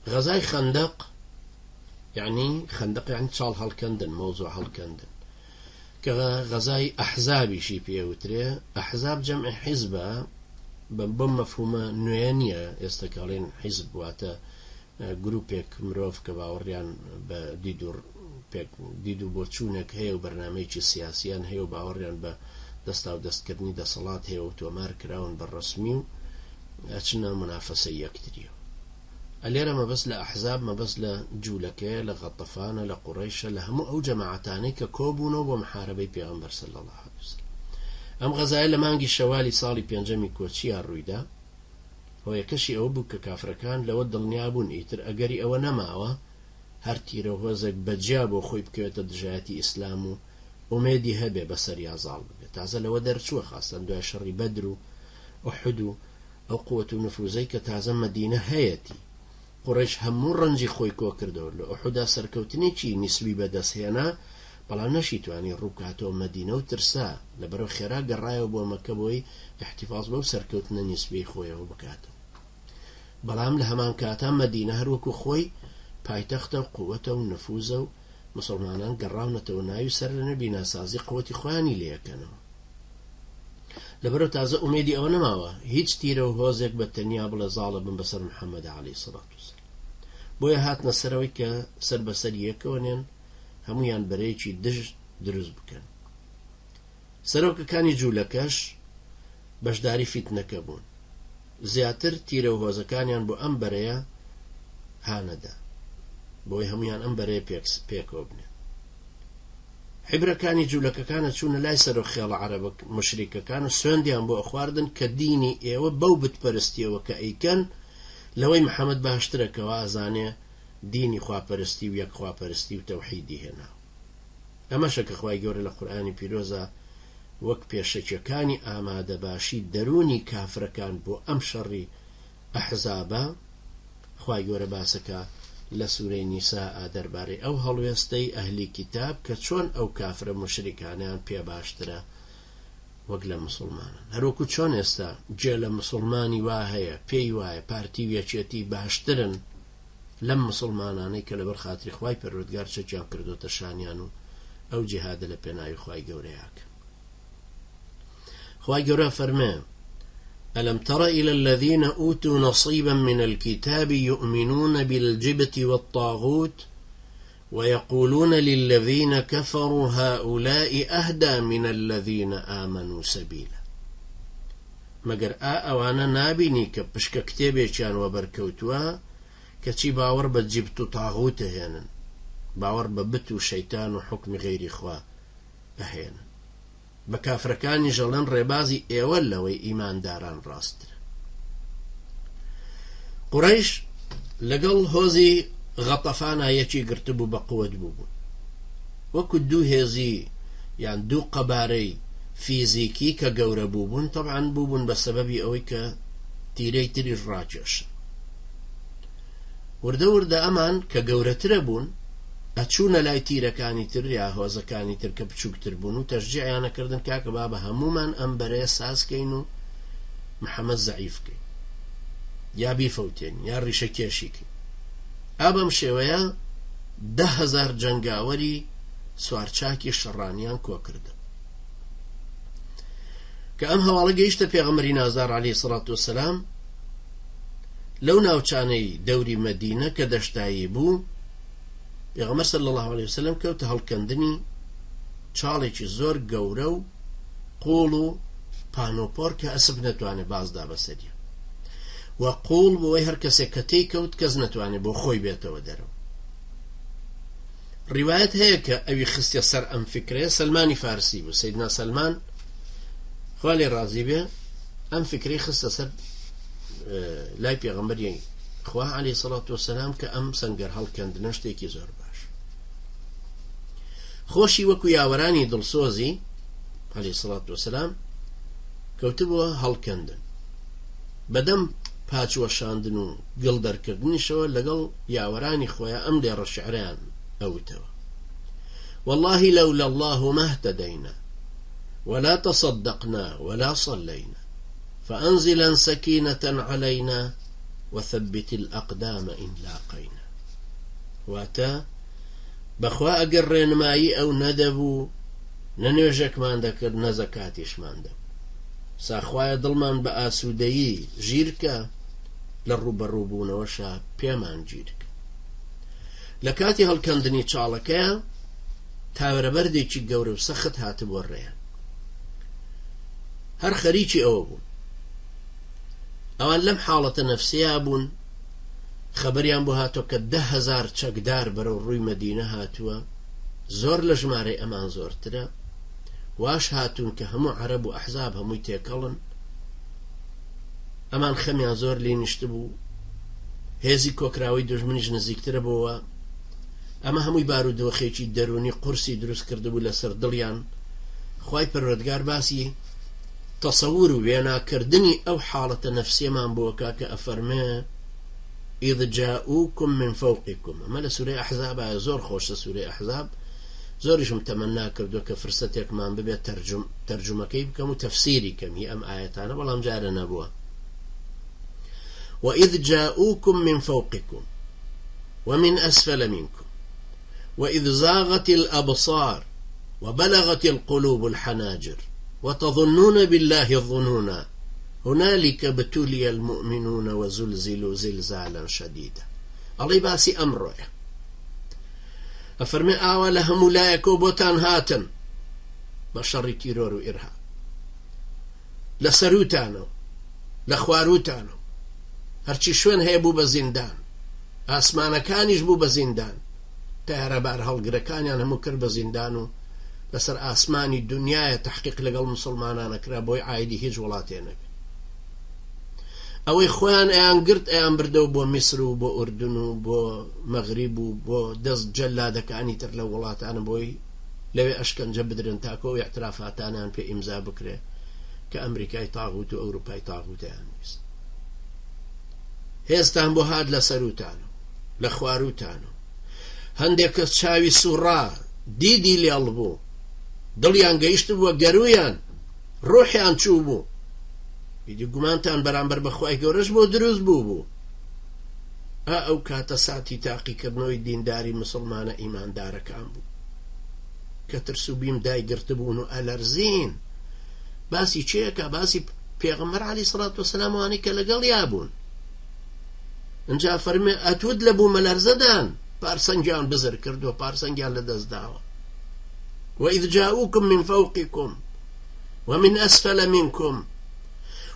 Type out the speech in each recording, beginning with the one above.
غزاي خندق يعني شال هالكندن موضوع هالكندن كغزاي أحزابي شي بيوتري أحزاب جمع حزبة بمفهومة نوانية يستقالين حزب واتا جروبك مروف كباوريان بديدو بوچونك هي وبرنامج سياسيان هي وباوريان بدستا ودستكردني دسالات هي وتومار كراون بالرسمي أتشنا منافسة يكتريو الليرة ما بس لأحزاب ما بس لجولك لغطفان لقريش لهم أو جماعتاني ككوبون ومحاربي بيغمبر صلى الله عليه وسلم أم غزايا لمانجي الشوالي صالي بينجمي كوتشي الرويدا هو يكشي أو بوك كافر كان لود النيابون إيتر أجري أو نماوة هرتي روزك بجاب وخوي بكوت دجاتي إسلامو وميدي هبه بسر يا ظالم تعزل ودر شو خاصة دو شر بدر أحد أو قوة نفوزي كتعزم مدينة هيتي قريش همون رنجي خوي كوكردو لأحدا سركوتني چي نسبي بدس هنا بلا نشيتو يعني الركعتو مدينة وترسا لبرو خيرا قرايا وبو مكبوي احتفاظ بو سركوتنا نسبي خوي وبكاتو بلام لهمان كاتا مدينة هروكو خوي بايتخت قوته ونفوذه مسلمانان قراونته ونايو سرنا بناسازي قوة خواني ليكنو لبرو تازه أميدي أو نماوه هيج تيره وهوزك بالتنيا بلا ظالم بسر محمد عليه الصلاة والسلام بويا هاتنا سروي كسر بسر يكونين هميان بريتشي دج دروز بكن سروك كان يجولكش باش داري فتنة كبون زياتر تيره وهوزكانيان بو أمبريا هاندا بويا هميان أمبريا بيكوبني حبرة كان يجولك كانت شون لا يسروا خيال عربك مشركة كانوا سونديان بو أخواردن كديني إيوه بوبت برستي وكأيكن لوي محمد باشترك وازاني ديني خواه برستي ويك خواه برستي وتوحيدي هنا أما شك خواه يقول القرآن بيروزا وك بيشككاني آماد باشي دروني كافر كان بو أمشري أحزابا خواه يقول باسكا لسورة نساء درباري أو هلويستي أهلي كتاب كتشون أو كافر مشركانيان بيا باشترا وقل مسلمان هروكو تشون استا جيل مسلماني واهيا بي واهيا بارتي ويشيتي باشترن لم مسلماناني كالبر خاطري خواي پرودگار چجان کردو تشانيانو أو جهاد لبناي خواي قورياك خواي قوريا فرمان ألم تر إلى الذين أوتوا نصيبا من الكتاب يؤمنون بالجبت والطاغوت ويقولون للذين كفروا هؤلاء أهدى من الذين آمنوا سبيلا مگر أوانا نابيني كبشك كتابي كان وبركوتوا كتشي باور بالجبت طاغوت هنا باور ببت وشيطان وحكم غير إخوة أهينا بكافركاني جلن ربازي ايولا وي ايمان داران راستر قريش لقل هوزي غطفانا يكي قرتبو بقوة بوبون وكدو هزي يعني دو قباري فيزيكي كقورة بوبون طبعا بوبون بسبب اوي كتيري تري الراجش ورده امان كقورة تربون أتشون لا يتيرا كاني تريا هوزا كاني تركب شوك تربونو تشجيع أنا كردن كاك بابا همومان أمبري ساس كينو محمد زعيف كي يا بيفوتين يا ريشكيشي كي أبا مشيويا 10,000 جنگاوري سوارچاكي شرانيان كو كردن كأم هوالا جيشتا پیغمبري نازار عليه الصلاة والسلام لو ناوچاني دوري مدينة كدشتاي بو پیغمبر صلى الله عليه وسلم كوت هالكندني چالێکی زۆر گەورە و قوڵ و پانۆپۆر کە ئەسب نەتوانێت بازدا بەسەریە و قوڵ بۆی هەر کەسێک کە تێیکەوت کەس نەتوانێت بۆ خۆی بێتەوە دەرەوە. ڕیوایەت هەیە کە ئەوی خستە سەر ئەم فکرەیە سەلمانی فارسی بوو. سەیدنا سەلمان خوا لێ ڕازی بێ ئەم فکرەی خستە سەر لای پێغەمبەری خوا عەلەیهی سەڵات وەسەلام کە ئەم سەنگەر هەڵکەندنە شتێکی زۆر باش. خۆشی وەکو یاوەرانی دڵسۆزی عەلەیهی سەڵات وەسەلام کەوتبووە هەڵکەندن بەدەم پاچوەشاندن و گڵ دەرکردنیشەوە لەگەڵ یاوەرانی خۆیان ئەم لێڕە شیعرەیان ئەوتەوە: والله لولا الله ما اهتدينا ولا تصدقنا ولا صلينا فأنزلا سكينة علينا وثبت الأقدام إن لاقينا. واتا بخوا ئەگەر ڕێنمایی ئەو نەدەبوو نەنوێژێکمان دەکرد نە زەکاتیشمان دەبوو. ساخوایە دڵمان بە ئاسوودەیی ژیرکە لە ڕوبەڕووبوونەوەشە پێمان گیرکە. لە کاتی هەڵکەندنی چاڵەکەیە تاوەرەبەردێکی گەورە و سەخت هاتە بۆ ڕێیان. هەر خەریکی ئەوە بوون. ئەوان لەم حاڵەتە نەفسیە بوون، خەبەریان بۆ هاتۆ کە 10,000 چەکدار بەرەو ڕووی مەدینە هاتووە، زۆر لە ژمارەی ئەمان زۆرترە، واش هاتوون کە هەموو عەرەب و ئەحزاب هەمووی تێکەڵن. ئەمان خەمیان زۆر لێ نیشت بوو، هێزی کۆکراوی دوژمنیش نزیکترە بۆەوە. ئەمە هەمووی بارودۆخێکی دەرونی قورسی دروست کردبوو لەسەر دڵیان. خوای پەروەردگار باسی تەسەور و وێناکردنی ئەو حاڵەتە نەفسیەمان بۆکە کە ئەفەرمێ إذ جاءوكم من فوقكم. ئەمە لە سوورەی ئەحزابە، زۆر خۆشە سوورەی ئەحزاب، زۆریشم تەمەنا کردووە کە فرسەتێکمان ببێت تەرجمەکەی بکەم و تەفسیری کەمی ئەم ئاەتانە، بەڵام جارە نەبووە. وإذ جاءوكم من فوقكم ومن أسفل منكم وإذ زاغت الأبصار وبلغت القلوب الحناجر وتظنون بالله الظنونا هنالك ابتلي المؤمنون وزلزلوا زلزالا شديدا. الله باسي أمره أفرمي آوى لهم لايك وبوتان هاتن بشر تيرور وإرهاب لسروتانو لخواروتانو هەرچی شوێن هەیە بوو بە زیندان، ئاسمانەکانیش بوو بە زیندان، تایارە بار هەڵگرەکانیان هەموو کرد بە زیندان و لەسەر ئاسمانی دنیاە تحقیق لەگەڵ مسلمانانەکرا بۆی عایدی هیچ وڵاتێ نەبێت. ئەوەی خۆیان ئەیان گرت ئەیان بردەوە بۆ میسر و بۆ ئوردن و بۆ مەغریب و بۆ دەست جەلادەکانی تر لە وڵاتانە بۆی لەوێ ئەشکەنجە بدرن تاکۆ و اعترافاتانیان پێ ئیمزا بکرێ کە ئەمریکای تاغوت و ئەوروپای تاغوتیان ویست. هێزتان بۆ هات لە سەروتانە لە خواروتانە. هەندێک کەس چاوی سوڕا دیدی لێڵ بوو، دڵیان گەیشت بووە گەرویان، ڕۆحیان چوو بوو. ئیدی گومانتان بەرامبەر بەخوای گەورەش بۆ دروست بوو. ئەو کاتە ساتی تاقیکردنەوەی دینداری مسلمانە ئیماندارەکان بوو کە ترس و بیم دایگرتبوون و ئەلەرزین. باسی چێکە؟ باسی پێغەمبەر عەلەیهی سەڵات وەسەلام وانەی کە لەگەڵ یا بوون. ئەنجا فەرمێ ئەتود لە بوو مەلەرزەدان پارسەنگیان بزر کردووە، پارسەنگیان لەدەست داوە. وإذ جاءوكم من فوقكم ومن أسفل منكم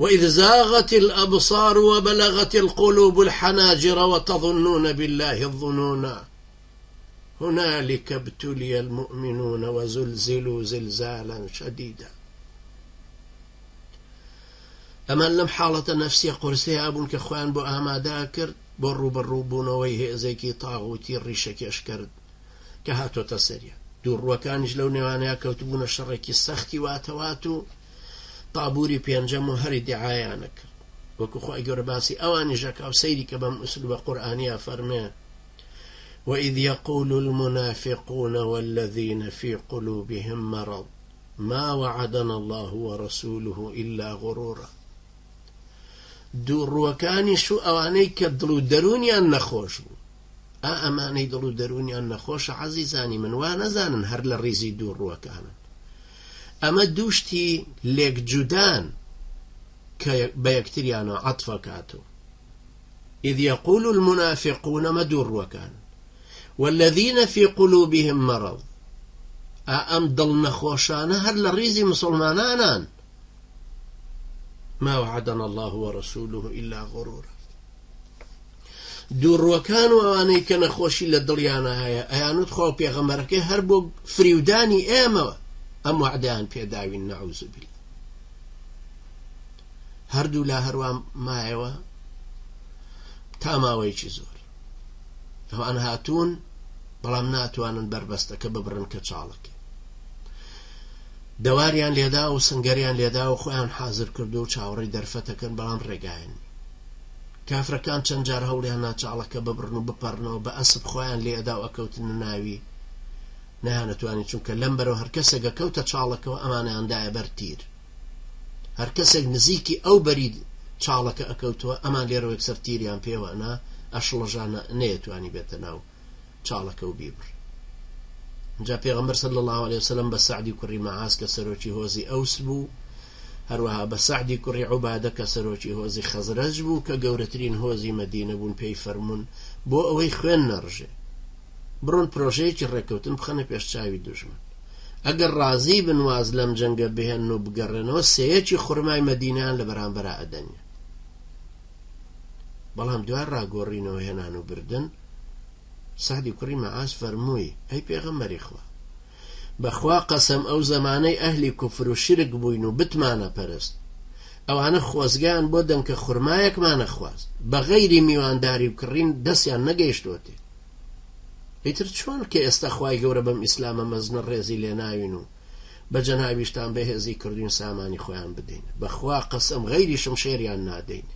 وإذ زاغت الأبصار وبلغت القلوب الحناجر وتظنون بالله الظنونا هنالك ابتلي المؤمنون وزلزلوا زلزالا شديدا. ئەمان لەم حاڵەتە نەفسیە قورسەیە بوون کە خۆیان بۆ ئامادا کرد بۆ ڕوبەڕووبوونەوەی هێزێکی تاغوتی ڕیشەکێش کرد کە هاتۆتە سەریە. دووڕوەکانیش لەو نێوانەیە کەوتبوونە شەڕێکی سەختی واتەوات و تابووری پێنجەم و هەری دیعایانە کرد. وەکو خۆی گەورە باسی ئەوانیش دەکا و سەیری کە بەم ئوسلوبە قورئانیە فەرمێ وإذ يقول المنافقون والذين في قلوبهم مرض ما وعدنا الله ورسوله إلا غرورا. دووڕوەکانیش و ئەوانەی کە دڵ و دەرونیان نەخۆش بوو. ئەمانەی دڵ و دەرونیان نەخۆشە عەزیزانی من وا نەزانن هەر لە ڕیزی دووڕوەکانن. ئەمە دووشتی لێکجودان کە بە یەکتریانەوە عەتفەکاتەوە. إذ يقول المنافقون مە دووڕوەکان والذين في قلوبهم مرض. ئەم دڵ نەخۆشانە هەر لە ڕیزی مسلمانانان. ما وعدنا الله ورسوله إلا غرورا. دووڕوەکان و ئەوانەی کە نەخۆشی لە دڵیانە هەیە ئەیانوت خۆ پێغەمبەرەکەی هەر بۆ فریودانی ئێمەوە ئەم وعدەیان پێداوین نەعوذ بالله. هەردوو لا هەروە مایەوە تا ماوەیەکی زۆر. ئەوان هاتوون بەڵام ناتوانن بربەستەکە ببڕن کە چاڵەکە. دەواریان لێدا و سنگەریان لێدا و خۆیان حازر کردو و چاوەڕی دەرفەتەکەن بەڵام ڕێگایان. کافرەکان چەند جار هەوڵیان ناچاڵەکە ببڕن و بپەڕنەوە بە ئەسب خۆیان لێدا و ئەکەوتنە ناوی نەیانەتوانی، چونکە لەم بەرەوە هەر کەسێک کەوتە چاڵەکەەوە ئەمانەیاندایە بەر تیر. هەر کەسێک نزیکی ئەو بەری چاڵەکە ئەکەوتەوە ئەمان لێرەوە یەکسەر تیریان پێوە نا ئەشڵەژانە نەیەتوانی بێتە ناو چاڵەکە و بیبڕ. جا پێغەمبەر صلی الله عليه وسلم بە سعدی کوڕی مەعاز کە سەرۆکی هۆزی ئەوس بوو، هەروەها بە سعدی کوڕی عوبادە کە سەرۆکی هۆزی خەزرەج بوو کە گەورەترین هۆزی مەدینە بوون، پێی فەرمون بۆ ئەوەی خوێن نەڕژێ بڕۆن پرۆژەیەکی ڕێکەوتن بخەنە پێش چاوی دوژمن، ئەگەر ڕازی بن واز لەم جەنگە بهێن و بگەڕێنەوە سەیەکی خورمای مەدینەیان لە بەرامبەرا ئەدەنێ. بەڵام دوای ڕاگۆڕینەوە هێنان و بردن، سعدی کوڕی مەعاز فەرمووی ئەی پێغەمبەری خوا، بەخوا قەسەم ئەو زەمانەی ئەهلی کوفر و شرک بووین و بتمانە پەرست، ئەوانە خۆزگیان بۆ دەنکە خورمایەکمانە خواست، بە غەیری میوانداری و کڕین دەستیان نەگەیشتوتێ. ئیتر چۆن کە ئێستا خوای گەورە بەم ئیسلامە مەزنە ڕێزی لێناوین و بە جەنابیشتان بەهێزی کردوین سامانی خۆیان بدەین، بەخوا قەسەم غەیری شمشێریان نادەین،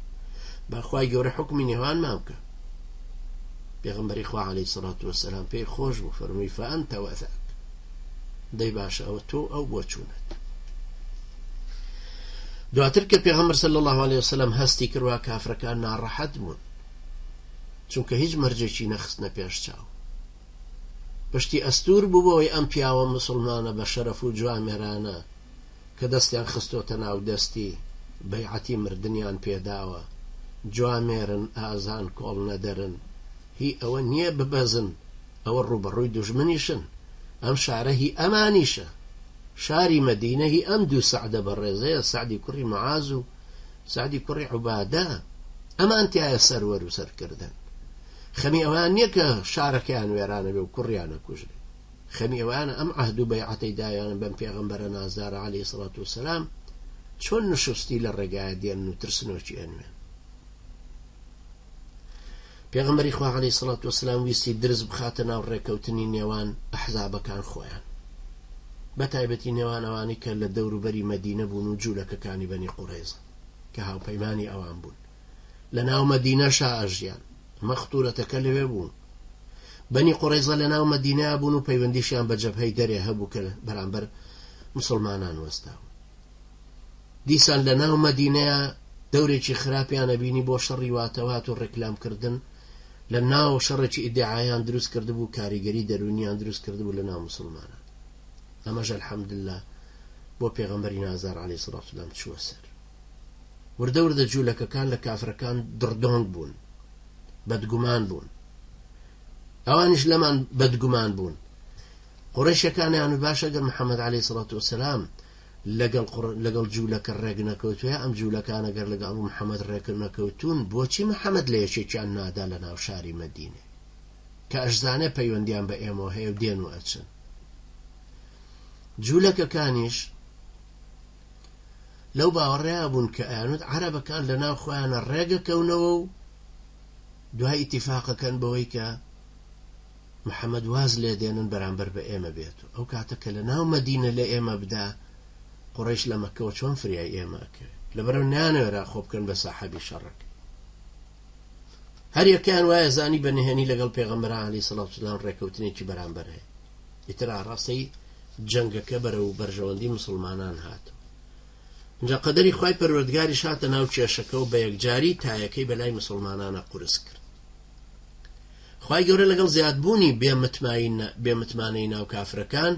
بەخوای گەورە حکمی نێوان مامکە. پێغەمبەری خوا عەلەیهی سەڵات وەسەلام پێی خۆش بوو، فەرمووی فەئەنتە وەذاک، دەی باشە ئەوە تۆ ئەو بۆ چوونەت. دواتر کە پێغەمبەر صلی الله عليه وسلم هەستی کردوا کافرەکان ناڕەحەت بوون، چونکە هیچ مەرجێکی نەخستنە پێش چاو. پشتی ئەستور بوو بۆەوەی ئەم پیاوە مسلمانە بە شەرەف و جوامێرانە کە دەستیان خستۆتە ناو دەستی بەیعەتی مردنیان پێداوە، جوامێرن ئازان کۆڵ نەدەرن، هی ئەوە نییە ببەزن، ئەوە ڕوبەڕووی دوژمنیشن. ئەم شارە هی ئەمانیشە، شاری مەدینە هی ئەم دوو سەعدە بەڕێزەیە، سعدی کوڕی مەعاز و سعدی کوڕی عوبادە، ئەمان تایە سەروەر و سەرکردن. خەمی ئەوان نییە کە شارەکەیان وێرانە بێ و کوڕیانە کوژرێ، خەمی ئەوانە ئەم عەهد و بەیعەتەی دایان بەم پێغەمبەرە نازدارە عەلەیهی سەڵات وسەلام چۆن نشستی لە ڕێگایە دێن و ترسنۆکی ئەنوێن. پێغەمبەری خوا عەلەیهی سەڵات وسەلام ویستی درز بخاتە ناو ڕێکەوتنی نێوان ئەحزابەکان خۆیان، بە تایبەتی نێوان ئەوانی کە لە دەوروبەری مەدینە بوون و جوولەکەکانی بەنی قوڕێزە کە هاوپەیمانی ئەوان بوون، لە ناو مەدینەشا ئەژیان. مەختورەتەکە لەوێ بوون، بەنی قوڕێزە لە ناو مەدینە بوون و پەیوەندیشیان بە جەبهەی دەرێ هەبوو کە بەرامبەر مسلمانان وەستاون. دیسان لە ناو مەدینەیە دەورێکی خراپیانە بینی بۆ شەڕی واتەوات و ڕێکلامکردن، لە ناو شەڕێکی ئیدعایان دروست کردبوو، کاریگەری دەرونیان دروست کردبوو لە ناو مسلمانان. ئەمەش ئەلحەمدوللا بۆ پێغەمبەری نازدار عەلەیهی سەڵات وسەلام چووە سەر. وردە وردە جوولەکەکان لە کافرەکان دڕدۆنگ بوون، بەدگومان بوون، ئەوانیش لەمان بەدگومان بوون. قوڕیشەکانیان باشە گەر محەممەد عەلەیهی سەڵات وسەلام لەگەڵ جوولەکە ڕێک نەکەوتووە، ئەم جوولەکانە گەر لەگەڵ محەممەد ڕێک نەکەوتون، بۆچی محەممەد لە یەکێکیان نادا لە ناو شاری مەدینێ کە ئەشزانێ پەیوەندیان بە ئێمە هەیە و دێن و ئەچن. جوولەکەکانیش لەو باوەڕێیا بوون کە ئەیانوت عەرەبەکان لە ناو خۆیانە ڕێگەکەونەوە و دوای ئیتیفاقەکەن بەوەی کە محەممەد واز لێ دێنن بەرامبەر بە ئێمە بێت و ئەو کاتە کە لە ناو مەدینە لە ئێمە بدا، قوڕیش لە مەکەوە چۆن فریای ئێمە ئەکەوێت، لەبەرەوە نانەوێرا خۆ بکەن بە ساحەبی شەڕەک. هەر یەکیان وایە زانی بە نهێنی لەگەڵ پێغەمبەر عەلەیهی سەڵات وسەلام ڕێکەوتنێکی بەرامبەر هەیە. ئیتر ئاڕاستەی جەنگەکە بەرەو بەرژەوەندی مسلمانان هاتەوە. اینجا قەدەری خوای پەروەردگاریش هاتە ناو کێشەکە و بە یەکجاری تایەکەی بەلای مسلمانانە قورس کرد. خوای گەورە لەگەڵ زیادبوونی بێمتمانەی ناو کافرەکان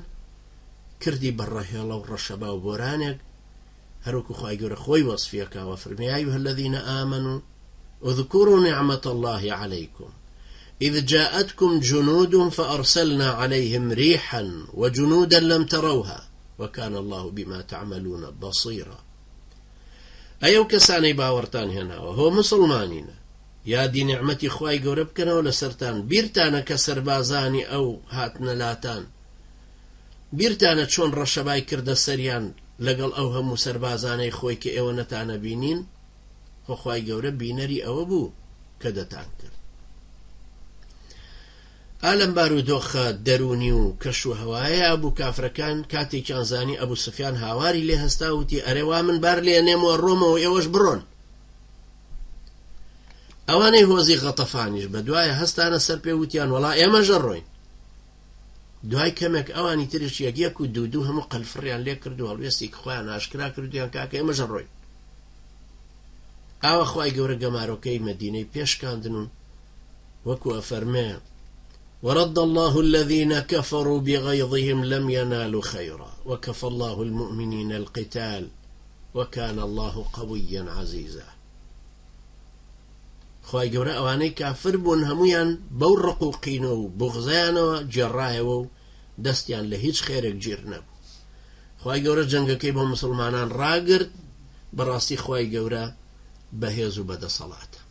کردی بەڕەهێڵە و ڕەشەبا و بۆرانێک، هەروەکو خوای گەورە خۆی وەسفیەکەوە فەرمی يا أيها الذين آمنوا اذكروا نعمة الله عليكم إذ جاءتكم جنود فأرسلنا عليهم ريحا وجنودا لم تروها وكان الله بما تعملون بصيرا. أيو كساني باورتان هنا وهو مسلمانين یادی نعمەتی خوای گەورە بکەنەوە لەسەرتان، بیرتانە کە سەربازانی ئەو هاتنە لاتان، بیرتانە چۆن ڕەشەبای کردە سەریان لەگەڵ ئەو هەموو سەربازانەی خۆی کە ئێوە نەتانە بینین، خۆ خوای گەورە بینەری ئەوە بوو کە دەتان کرد. ئالەم بارودۆخە دەرونی و کەش و هەوایە بوو کافرەکان کاتێکیان زانی ئەبوو سوفیان هاواری لێ هەستا وتی ئەرێوا من بار لێنێمەوە ڕۆمەوە ئێوەش بڕۆن. ئەوانەی هۆزی غەتەفانیش بە دوایە هەستانە سەر پێ وتیان وەڵا ئێمەژە ڕۆین. دوای کەمێک ئەوانی تریش یەک و دوو هەموو قەلفڕیان لێ کرد و هەڵوێستی خۆیان ئاشکرا کردیان کاکە ئێمەژە ڕۆین. ئاوا خوای گەورە گەمارۆکەی مەدینەی پێشکاندن وەکو ئەفەرمێ ورد الله الذين كفروا بغيظهم لم ينالوا خيرا وكفى الله المؤمنين القتال وكان الله قويا عزيزا. خوای گەورە ئەوانەی کافر بوون هەمویان بەو ڕقوقینە و بوغزیانەوە جێڕایەوە و دەستیان لە هیچ خێرێک گیر نەبوو. خوای گەورە جەنگەکەی بۆ مسلمانان ڕاگرت، بەڕاستی خوای گەورە بەهێز و بەدەسەڵاتە.